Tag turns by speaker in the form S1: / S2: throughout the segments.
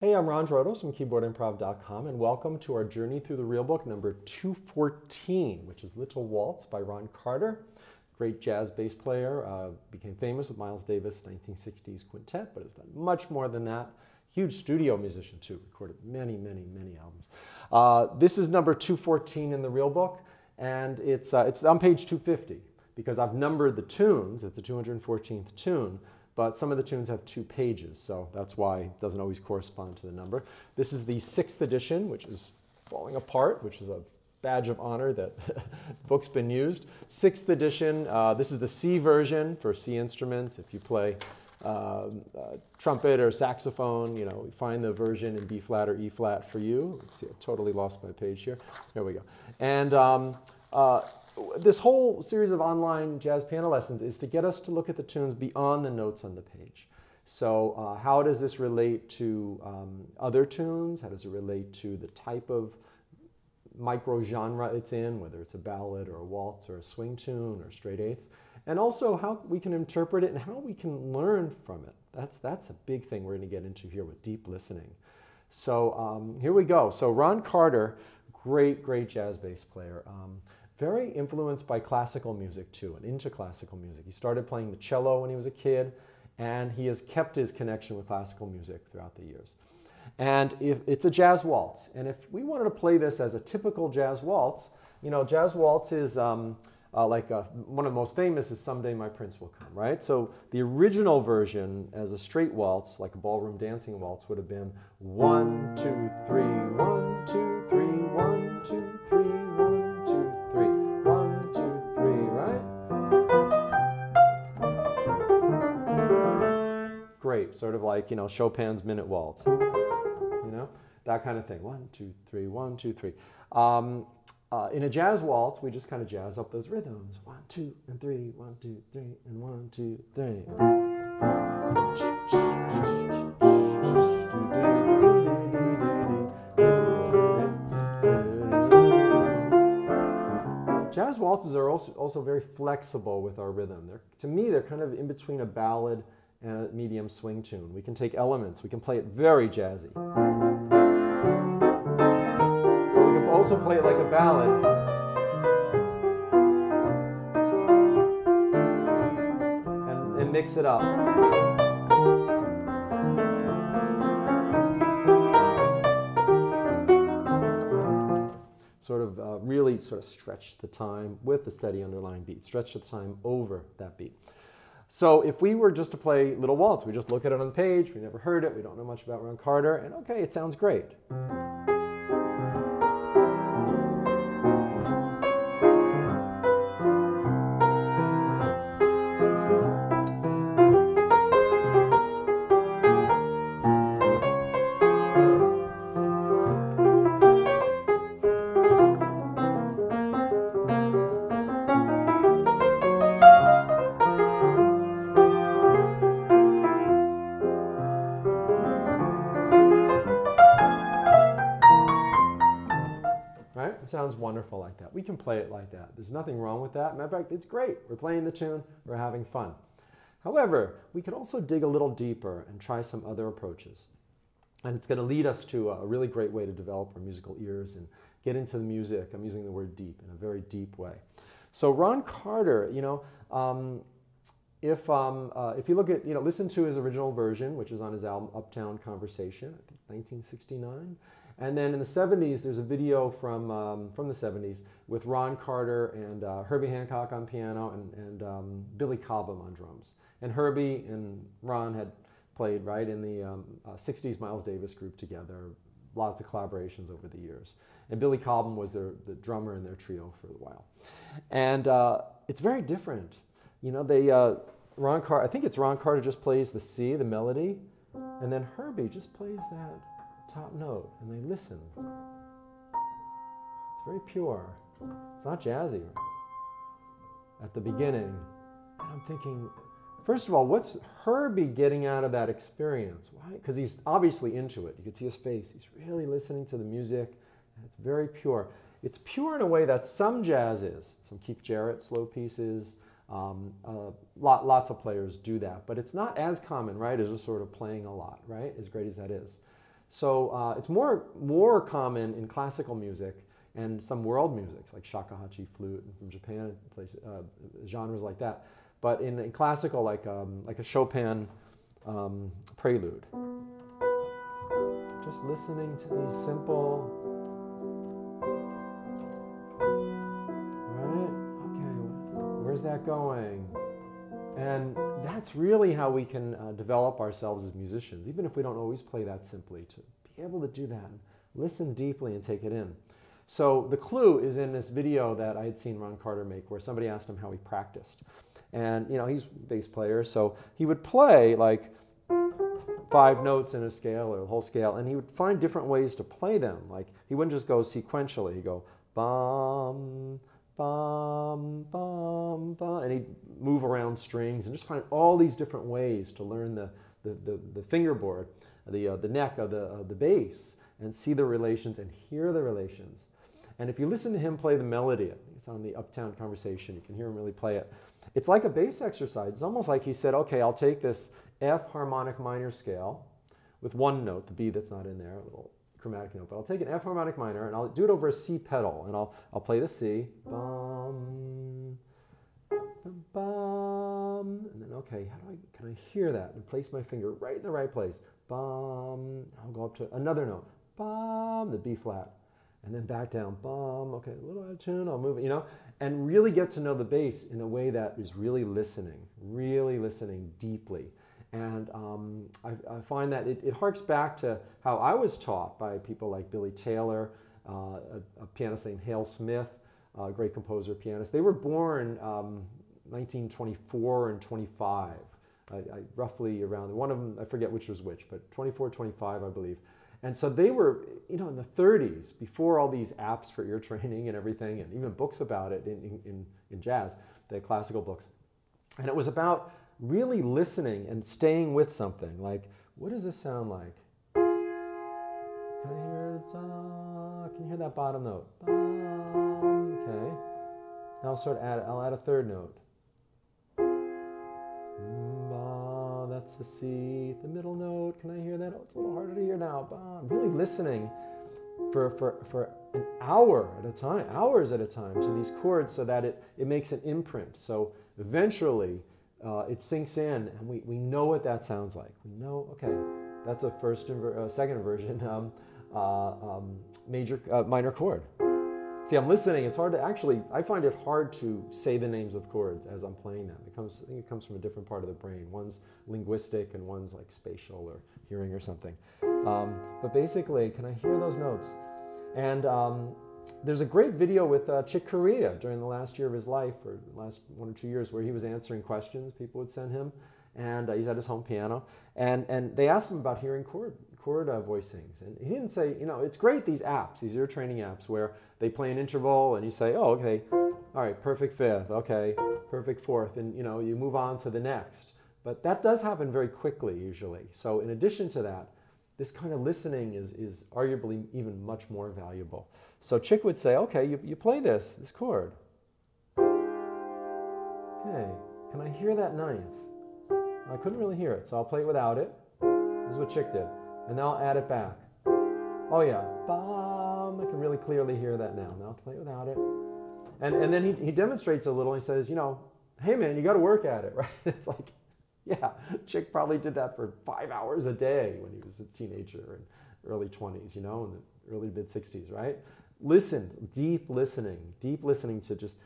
S1: Hey, I'm Ron Drotos from keyboardimprov.com, and welcome to our journey through the real book number 214, which is Little Waltz by Ron Carter. Great jazz bass player, became famous with Miles Davis' 1960s quintet, but has done much more than that. Huge studio musician too, recorded many albums. This is number 214 in the real book, and it's on page 250 because I've numbered the tunes. It's the 214th tune. But some of the tunes have 2 pages, so that's why it doesn't always correspond to the number. This is the 6th edition, which is falling apart, which is a badge of honor that the book's been used. 6th edition, this is the C version for C instruments. If you play trumpet or saxophone, you know, find the version in B flat or E flat for you. Let's see, I totally lost my page here. There we go. And this whole series of online jazz piano lessons is to get us to look at the tunes beyond the notes on the page. So how does this relate to other tunes? How does it relate to the type of micro-genre it's in, whether it's a ballad or a waltz or a swing tune or straight eighths? And also how we can interpret it and how we can learn from it. That's a big thing we're going to get into here with deep listening. So here we go. So Ron Carter, great jazz bass player. Very influenced by classical music too, and into classical music. He started playing the cello when he was a kid, and he has kept his connection with classical music throughout the years. And it's a jazz waltz, and if we wanted to play this as a typical jazz waltz, you know, jazz waltz is one of the most famous is Someday My Prince Will Come, right? So the original version as a straight waltz, like a ballroom dancing waltz, would have been 1, 2, 3, 1, 2, 3, 1, 2, 3, 1, 2, 3, 1, 2, 3, right? Great, sort of like, you know, Chopin's Minute Waltz, you know, that kind of thing. 1, 2, 3, 1, 2, 3. In a jazz waltz, we just kind of jazz up those rhythms. 1, 2, and 3, 1, 2, 3, and 1, 2, 3. Jazz waltzes are also very flexible with our rhythm. To me, they're kind of in between a ballad and a medium swing tune. We can take elements, we can play it very jazzy. Also play it like a ballad. And mix it up. Really stretch the time with the steady underlying beat. Stretch the time over that beat. So if we were just to play Little Waltz, we just look at it on the page, we never heard it, we don't know much about Ron Carter, and okay, it sounds great. It sounds wonderful like that. We can play it like that. There's nothing wrong with that. Matter of fact, it's great. We're playing the tune. We're having fun. However, we could also dig a little deeper and try some other approaches. And it's going to lead us to a really great way to develop our musical ears and get into the music. I'm using the word deep in a very deep way. So Ron Carter, you know, if you look at, you know, listen to his original version, which is on his album Uptown Conversation, I think 1969. And then in the 70s, there's a video from the 70s with Ron Carter and Herbie Hancock on piano and Billy Cobham on drums. And Herbie and Ron had played right in the 60s Miles Davis group together, lots of collaborations over the years. And Billy Cobham was the drummer in their trio for a while. And it's very different. You know, I think it's Ron Carter just plays the C, the melody, and then Herbie just plays that top note, and they listen. It's very pure. It's not jazzy at the beginning. And I'm thinking, first of all, what's Herbie getting out of that experience? Why? Because he's obviously into it. You can see his face. He's really listening to the music, and it's very pure. It's pure in a way that some jazz is. Some Keith Jarrett slow pieces. Lots of players do that, but it's not as common, right, as just sort of playing a lot, right, as great as that is. So it's more common in classical music and some world musics like shakuhachi flute from Japan, genres like that. But in classical, like a Chopin prelude, just listening to these simple, right? Okay, where's that going? And that's really how we can develop ourselves as musicians, even if we don't always play that simply, to be able to do that and listen deeply and take it in. So the clue is in this video that I had seen Ron Carter make, where somebody asked him how he practiced. And you know, he's a bass player, so he would play like 5 notes in a scale or the whole scale, and he would find different ways to play them. Like he wouldn't just go sequentially, he'd go bum, bum, bum, bum, and he'd move around strings and just find all these different ways to learn the fingerboard, the neck of the bass, and see the relations and hear the relations. And if you listen to him play the melody, it's on the Uptown Conversation, you can hear him really play it. It's like a bass exercise. It's almost like he said, okay, I'll take this F harmonic minor scale with one note, the B that's not in there, a little chromatic note, but I'll take an F harmonic minor and I'll do it over a C pedal, and I'll play the C, bum, bum, bum, and then okay, can I hear that and place my finger right in the right place, bum, I'll go up to another note, bum, the B flat, and then back down, bum, okay, a little out of tune, I'll move it, you know, and really get to know the bass in a way that is really listening deeply. And I find that it harks back to how I was taught by people like Billy Taylor, a pianist named Hale Smith, a great composer, pianist. They were born 1924 and 25, roughly around, one of them, I forget which was which, but 24, 25, I believe. And so they were, you know, in the 30s, before all these apps for ear training and everything, and even books about it in jazz, the classical books. And it was about really listening and staying with something. Like, what does this sound like? Can I hear it? Can you hear that bottom note? Okay. Now I'll add a third note. That's the C, the middle note. Can I hear that? Oh, it's a little harder to hear now. Really listening for an hour at a time, hours at a time, to these chords, so that it makes an imprint. So eventually it sinks in, and we know what that sounds like. We know, okay, that's a second version, minor chord. See, I'm listening. It's hard to actually, I find it hard to say the names of chords as I'm playing them. I think it comes from a different part of the brain. One's linguistic and one's like spatial or hearing or something. But basically, can I hear those notes? And there's a great video with Chick Corea during the last year of his life, or the last 1 or 2 years, where he was answering questions people would send him. And he's at his home piano. And they asked him about hearing chord voicings. And he didn't say, you know, it's great, these apps, these ear training apps, where they play an interval and you say, oh, okay, all right, perfect fifth, okay, perfect fourth, and you know, you move on to the next. But that does happen very quickly usually. So in addition to that, this kind of listening is arguably even much more valuable. So Chick would say, okay, you play this chord. Okay, can I hear that ninth? I couldn't really hear it, so I'll play it without it. This is what Chick did. And now I'll add it back. Oh yeah, bum, I can really clearly hear that now. Now I'll play it without it. And then he demonstrates a little, he says, you know, hey man, you got to work at it, right? It's like, yeah, Chick probably did that for 5 hours a day when he was a teenager and early 20s, you know, in the early mid-60s, right? Listen, deep listening to just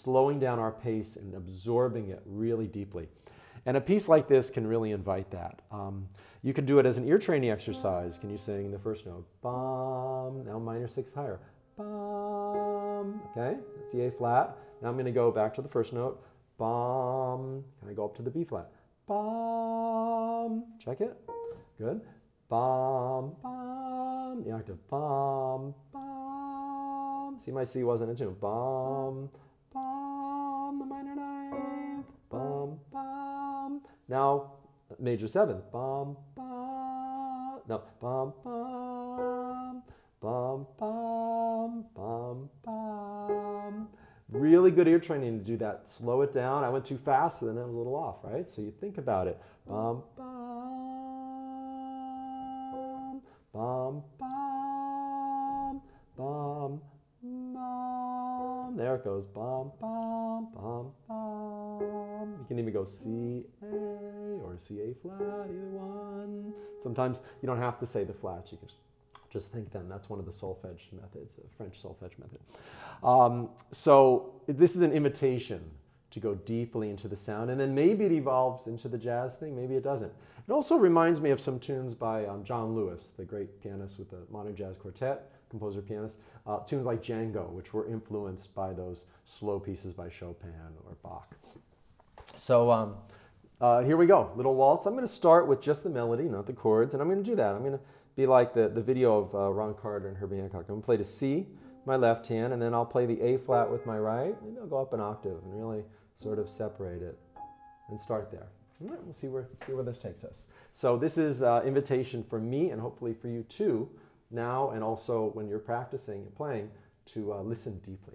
S1: slowing down our pace and absorbing it really deeply. And a piece like this can really invite that. You can do it as an ear training exercise. Can you sing the first note? Bum, now minor sixth higher. Bum, okay, that's the A flat. Now I'm going to go back to the first note. Bum, can I go up to the B flat? Bum, check it, good. Bum, bum, the octave. Bum, bum. See, my C wasn't in tune. Bum, bum, the minor ninth. Bum, bum. Now, major seventh. Bum, bum. No, bum, bum, bum, bum, bum, bum. Really good ear training to do that. Slow it down. I went too fast, and then I was a little off, right? So you think about it. Bum, bum, bum, there it goes. Bum, bum, bum, bum. You can even go C, A, or C, A flat, either one. Sometimes you don't have to say the flats. You can just think them. That's one of the solfege methods, a French solfege method. So this is an invitation to go deeply into the sound, and then maybe it evolves into the jazz thing, maybe it doesn't. It also reminds me of some tunes by John Lewis, the great pianist with the modern jazz quartet, composer pianist, tunes like Django, which were influenced by those slow pieces by Chopin or Bach. So here we go, little waltz. I'm going to start with just the melody, not the chords, and I'm going to do that. I'm going to be like the video of Ron Carter and Herbie Hancock. I'm going to play the C, my left hand, and then I'll play the A flat with my right. Maybe I'll go up an octave and really sort of separate it and start there. All right, we'll see where this takes us. So this is invitation for me and hopefully for you too, now and also when you're practicing and playing, to listen deeply.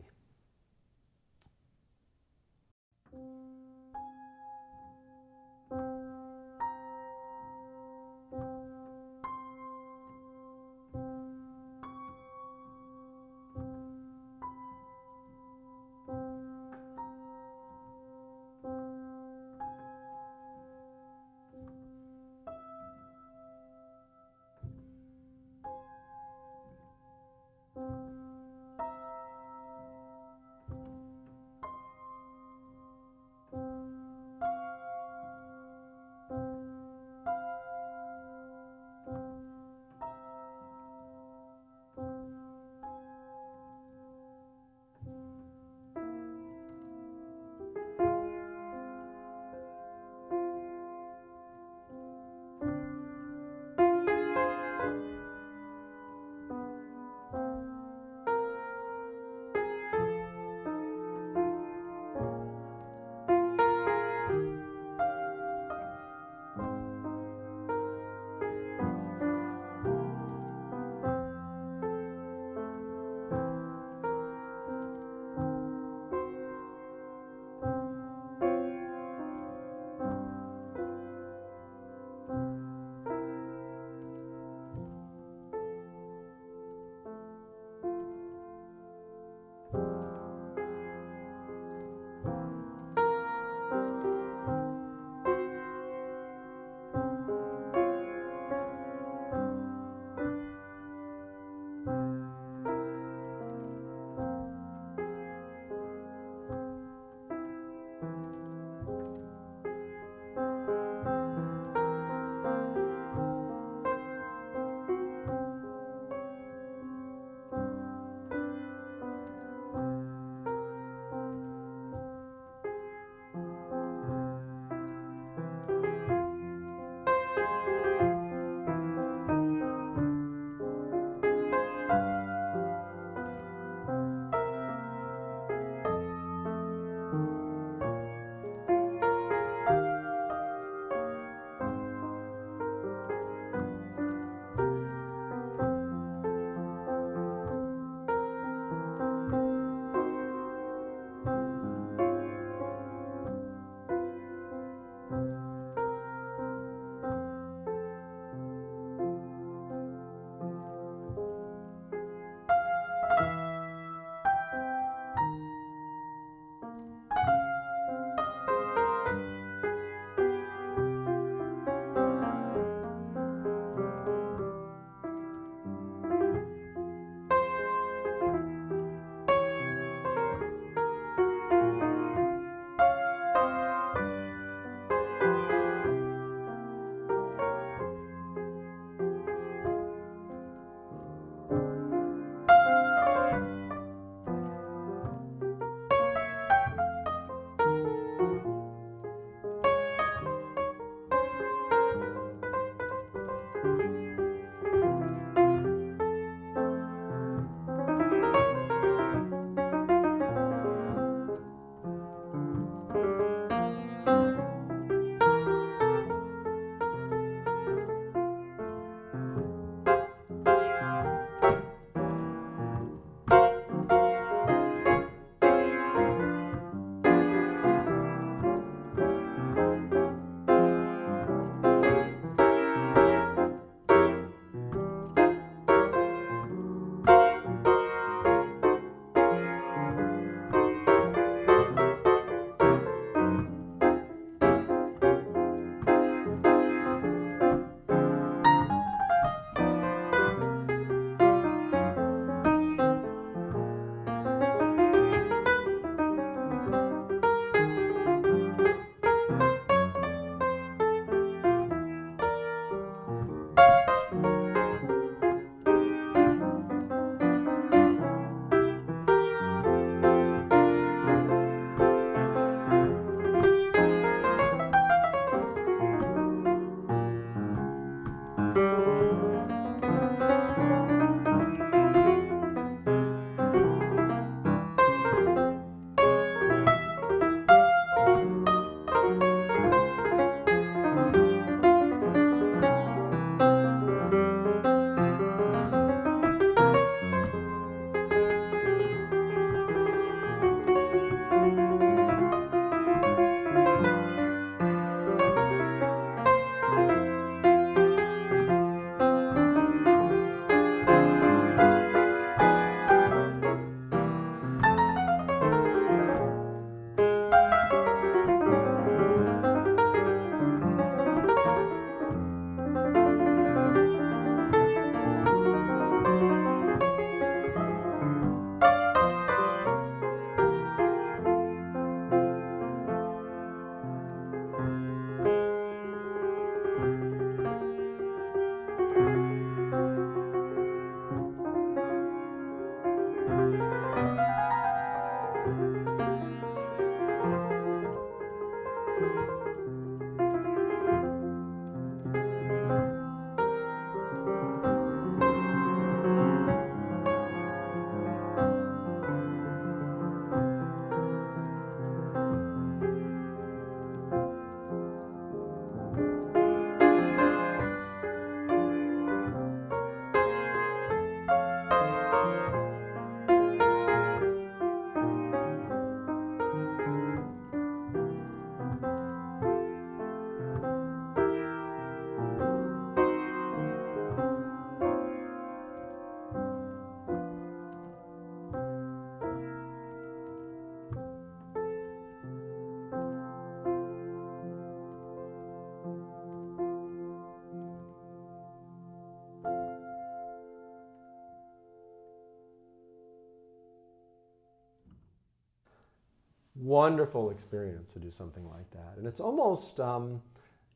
S1: wonderful experience to do something like that. And it's almost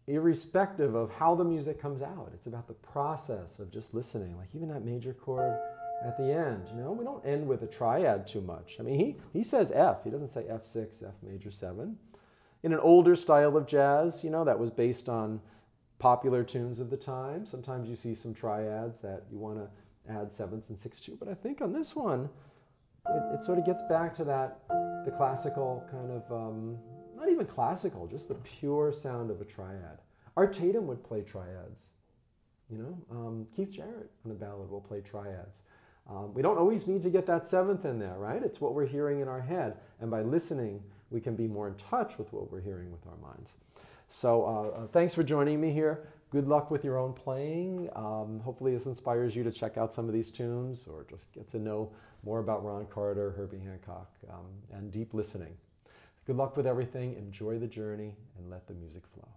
S1: irrespective of how the music comes out. It's about the process of just listening. Like even that major chord at the end, you know, we don't end with a triad too much. I mean, he says F. He doesn't say F6, F major 7. In an older style of jazz, you know, that was based on popular tunes of the time. Sometimes you see some triads that you want to add 7ths and 6/2. But I think on this one, it sort of gets back to the classical kind of, not even classical, just the pure sound of a triad. Art Tatum would play triads. You know, Keith Jarrett on a ballad will play triads. We don't always need to get that 7th in there, right? It's what we're hearing in our head. And by listening, we can be more in touch with what we're hearing with our minds. So thanks for joining me here. Good luck with your own playing. Hopefully this inspires you to check out some of these tunes or just get to know more about Ron Carter, Herbie Hancock, and deep listening. Good luck with everything. Enjoy the journey and let the music flow.